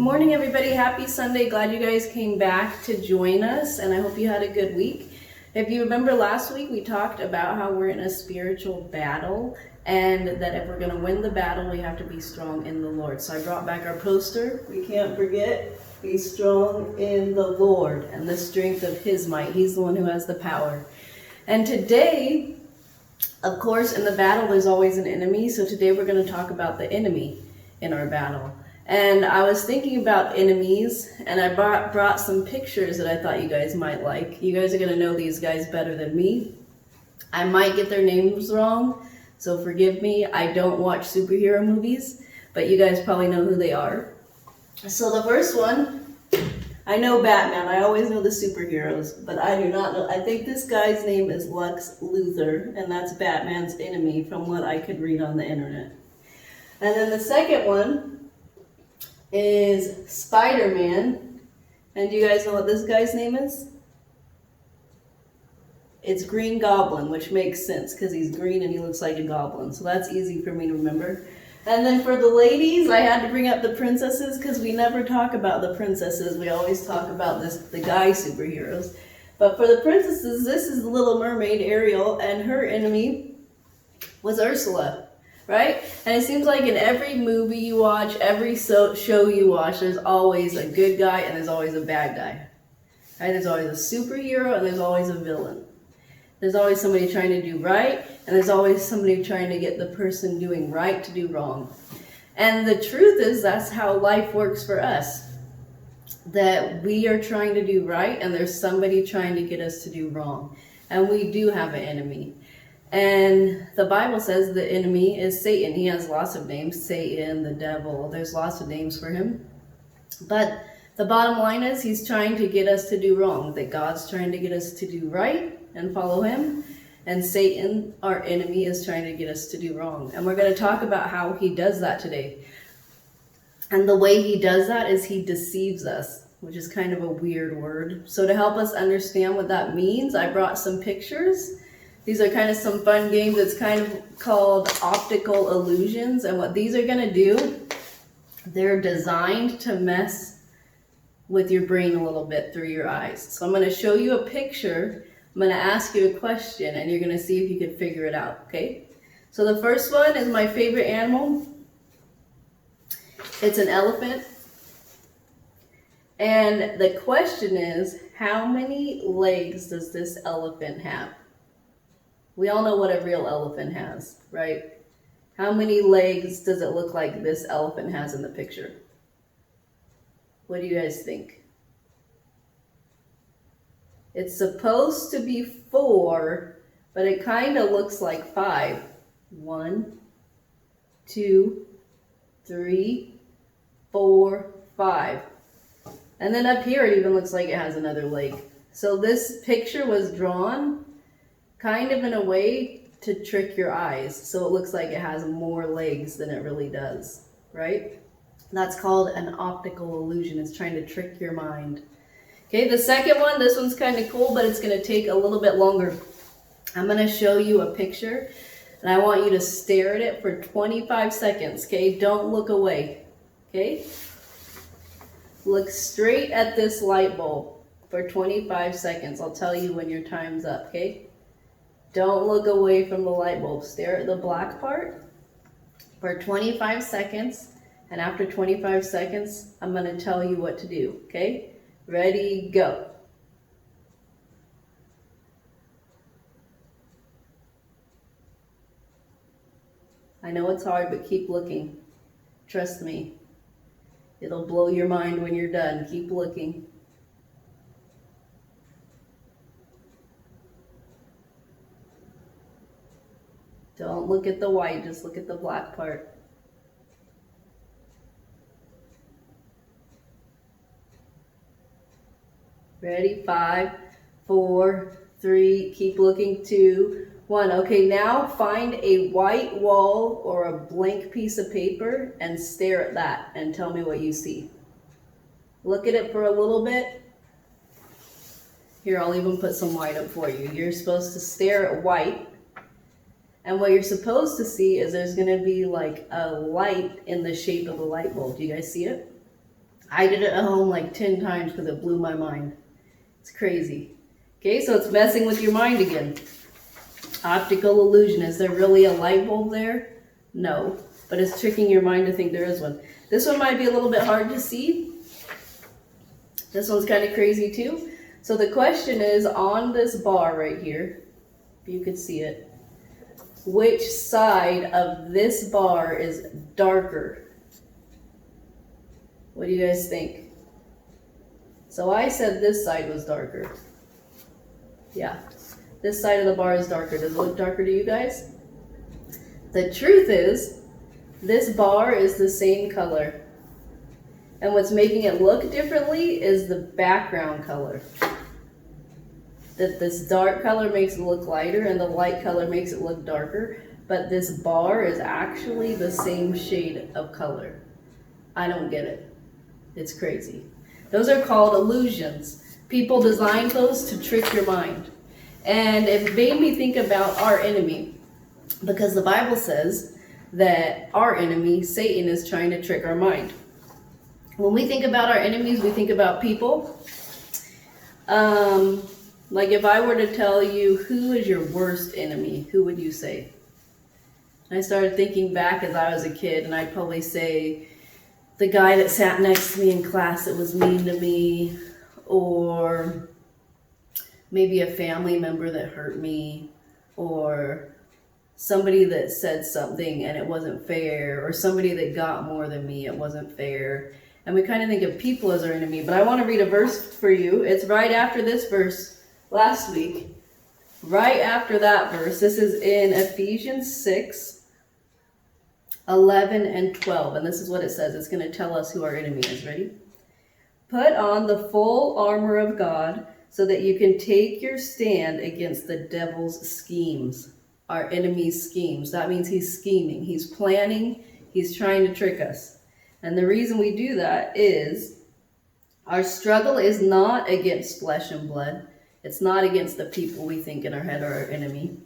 morning, everybody. Happy Sunday. Glad you guys came back to join us, and I hope you had a good week. If you remember last week, we talked about how we're in a spiritual battle, and that if we're going to win the battle, we have to be strong in the Lord. So I brought back our poster. We can't forget, be strong in the Lord and the strength of His might. He's the one who has the power. And today, of course, in the battle, there's always an enemy. So today we're going to talk about the enemy in our battle. And I was thinking about enemies, and I brought some pictures that I thought you guys might like. You guys are going to know these guys better than me. I might get their names wrong, so forgive me. I don't watch superhero movies, but you guys probably know who they are. So the first one, I know Batman. I always know the superheroes, but I do not know. I think this guy's name is Lex Luthor, and that's Batman's enemy from what I could read on the internet. And then the second one is Spider-Man. And do you guys know what this guy's name is? It's Green Goblin, which makes sense because he's green and he looks like a goblin. So that's easy for me to remember. And then for the ladies, I had to bring up the princesses because we never talk about the princesses. We always talk about the guy superheroes. But for the princesses, this is the Little Mermaid, Ariel, and her enemy was Ursula. Right? And it seems like in every movie you watch, every show you watch, there's always a good guy and there's always a bad guy. Right? There's always a superhero and there's always a villain. There's always somebody trying to do right, and there's always somebody trying to get the person doing right to do wrong. And the truth is, that's how life works for us. That we are trying to do right, and there's somebody trying to get us to do wrong. And we do have an enemy. And the Bible says the enemy is Satan. He has lots of names, Satan, the devil. There's lots of names for him. But the bottom line is he's trying to get us to do wrong. That God's trying to get us to do right and follow him. And Satan, our enemy, is trying to get us to do wrong. And we're going to talk about how he does that today. And the way he does that is he deceives us, which is kind of a weird word. So to help us understand what that means, I brought some pictures. These are kind of some fun games. It's kind of called optical illusions. And what these are going to do, they're designed to mess with your brain a little bit through your eyes. So I'm going to show you a picture. I'm going to ask you a question, and you're going to see if you can figure it out, okay? So the first one is my favorite animal. It's an elephant. And the question is, how many legs does this elephant have? We all know what a real elephant has, right? How many legs does it look like this elephant has in the picture? What do you guys think? It's supposed to be 4, but it kind of looks like 5. 1, 2, 3, 4, 5. And then up here it even looks like it has another leg. So this picture was drawn kind of in a way to trick your eyes. So it looks like it has more legs than it really does, right? That's called an optical illusion. It's trying to trick your mind. Okay, the second one, this one's kind of cool, but it's going to take a little bit longer. I'm going to show you a picture, and I want you to stare at it for 25 seconds, okay? Don't look away, okay? Look straight at this light bulb for 25 seconds. I'll tell you when your time's up, okay? Don't look away from the light bulb. Stare at the black part for 25 seconds. And after 25 seconds, I'm going to tell you what to do. Okay? Ready, go. I know it's hard, but keep looking. Trust me. It'll blow your mind when you're done. Keep looking. Don't look at the white, just look at the black part. Ready? 5, 4, 3, keep looking, 2, 1. Okay, now find a white wall or a blank piece of paper and stare at that and tell me what you see. Look at it for a little bit. Here, I'll even put some white up for you. You're supposed to stare at white. And what you're supposed to see is there's going to be like a light in the shape of the light bulb. Do you guys see it? I did it at home like 10 times because it blew my mind. It's crazy. Okay, so it's messing with your mind again. Optical illusion. Is there really a light bulb there? No, but it's tricking your mind to think there is one. This one might be a little bit hard to see. This one's kind of crazy too. So the question is, on this bar right here, if you could see it, which side of this bar is darker? What do you guys think? So I said this side was darker. Yeah, this side of the bar is darker. Does it look darker to you guys? The truth is, this bar is the same color. And what's making it look differently is the background color. That this dark color makes it look lighter and the light color makes it look darker. But this bar is actually the same shade of color. I don't get it. It's crazy. Those are called illusions. People designed those to trick your mind. And it made me think about our enemy. Because the Bible says that our enemy, Satan, is trying to trick our mind. When we think about our enemies, we think about people. Like if I were to tell you, who is your worst enemy, who would you say? And I started thinking back as I was a kid, and I'd probably say the guy that sat next to me in class that was mean to me, or maybe a family member that hurt me, or somebody that said something and it wasn't fair, or somebody that got more than me, it wasn't fair. And we kind of think of people as our enemy, but I want to read a verse for you. It's right after this verse last week. Right after that verse. This is in Ephesians 6, 11 and 12. And this is what it says. It's going to tell us who our enemy is. Ready? Put on the full armor of God so that you can take your stand against the devil's schemes. Our enemy's schemes. That means he's scheming. He's planning. He's trying to trick us. And the reason we do that is our struggle is not against flesh and blood. It's not against the people we think in our head are our enemy,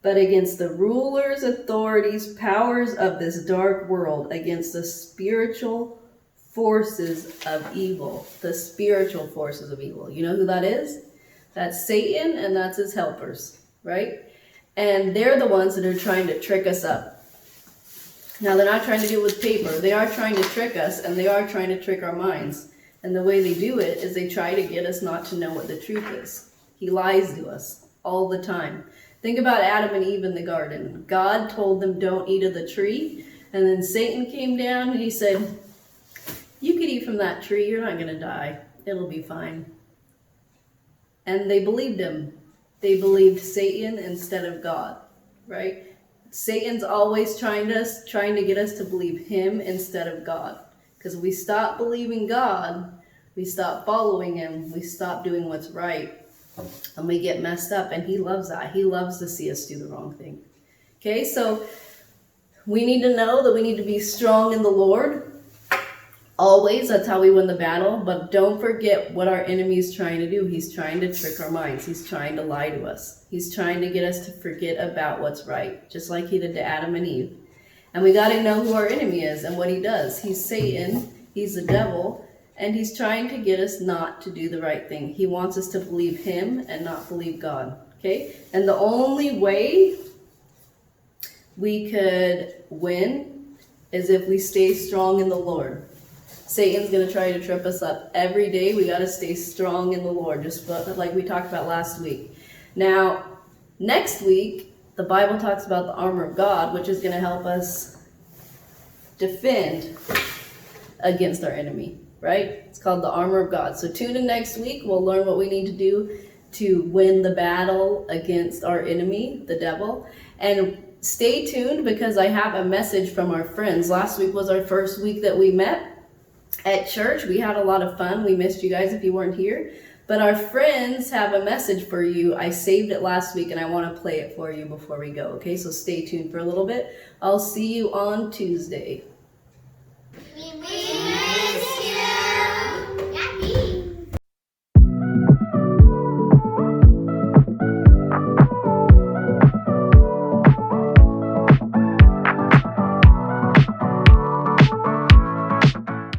but against the rulers, authorities, powers of this dark world, against the spiritual forces of evil. The spiritual forces of evil. You know who that is? That's Satan and that's his helpers, right? And they're the ones that are trying to trick us up. Now, they're not trying to do it with paper. They are trying to trick us, and they are trying to trick our minds. And the way they do it is they try to get us not to know what the truth is. He lies to us all the time. Think about Adam and Eve in the garden. God told them, don't eat of the tree. And then Satan came down and he said, you could eat from that tree. You're not going to die. It'll be fine. And they believed him. They believed Satan instead of God, right? Satan's always trying to get us to believe him instead of God. Because we stop believing God, we stop following him, we stop doing what's right, and we get messed up. And he loves that. He loves to see us do the wrong thing. Okay, so we need to know that we need to be strong in the Lord. Always, that's how we win the battle. But don't forget what our enemy is trying to do. He's trying to trick our minds. He's trying to lie to us. He's trying to get us to forget about what's right, just like he did to Adam and Eve. And we got to know who our enemy is and what he does. He's Satan. He's the devil. And he's trying to get us not to do the right thing. He wants us to believe him and not believe God. Okay? And the only way we could win is if we stay strong in the Lord. Satan's going to try to trip us up every day. We got to stay strong in the Lord, just like we talked about last week. Now, next week, the Bible talks about the armor of God, which is going to help us defend against our enemy, right? It's called the armor of God. So tune in next week. We'll learn what we need to do to win the battle against our enemy, the devil. And stay tuned because I have a message from our friends. Last week was our first week that we met at church. We had a lot of fun. We missed you guys if you weren't here. But our friends have a message for you. I saved it last week and I want to play it for you before we go. Okay, so stay tuned for a little bit. I'll see you on Tuesday.